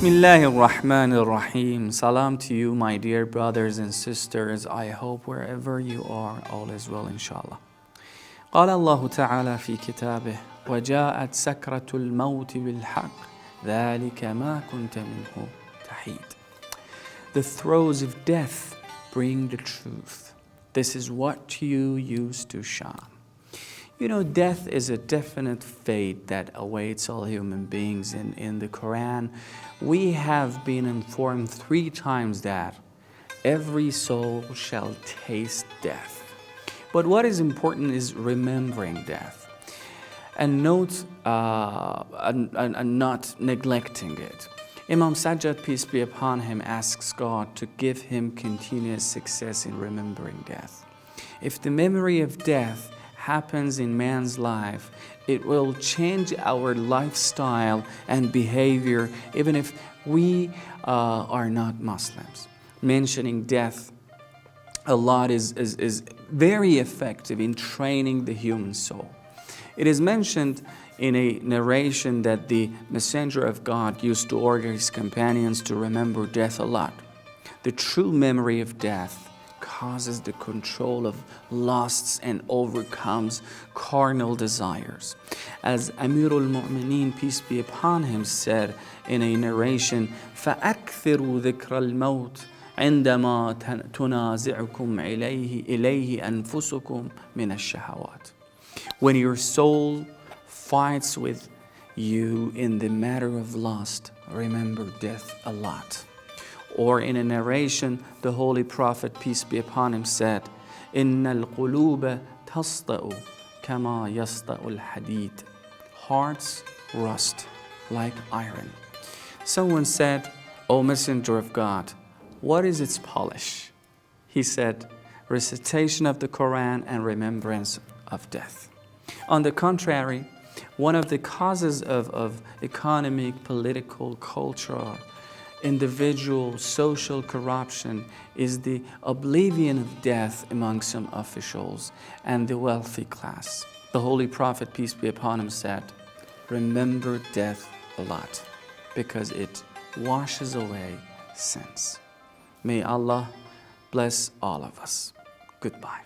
Bismillahir Rahmanir Rahim. Salam to you, my dear brothers and sisters. I hope wherever you are, all is well, inshallah. قال الله تعالى في كتابه وجاءت سكرة الموت بالحق ذلك ما كنت منه تحيد. The throes of death bring the truth. This is what you used to shun. You know, death is a definite fate that awaits all human beings. In the Quran, we have been informed 3 times that every soul shall taste death. But what is important is remembering death and not neglecting it. Imam Sajjad, peace be upon him, asks God to give him continuous success in remembering death. If the memory of death happens in man's life, it will change our lifestyle and behavior, even if we are not Muslims. Mentioning death a lot is very effective in training the human soul. It is mentioned in a narration that the Messenger of God used to order his companions to remember death a lot. The true memory of death causes the control of lusts and overcomes carnal desires. As Amirul Mu'mineen, peace be upon him, said in a narration, فَأَكْثِرُوا ذِكْرَ الْمَوْتِ عندما تنازعكم إليه أنفسكم من الشهوات. When your soul fights with you in the matter of lust, remember death a lot. Or in a narration, the Holy Prophet, peace be upon him, said, إِنَّ الْقُلُوبَ تَصْطَأُ كَمَا يَصْطَأُ الْحَدِيدِ. Hearts rust like iron. Someone said, O Messenger of God, what is its polish? He said, recitation of the Quran and remembrance of death. On the contrary, one of the causes of economic, political, cultural, individual, social corruption is the oblivion of death among some officials and the wealthy class. The Holy Prophet, peace be upon him, said, remember death a lot because it washes away sins. May Allah bless all of us. Goodbye.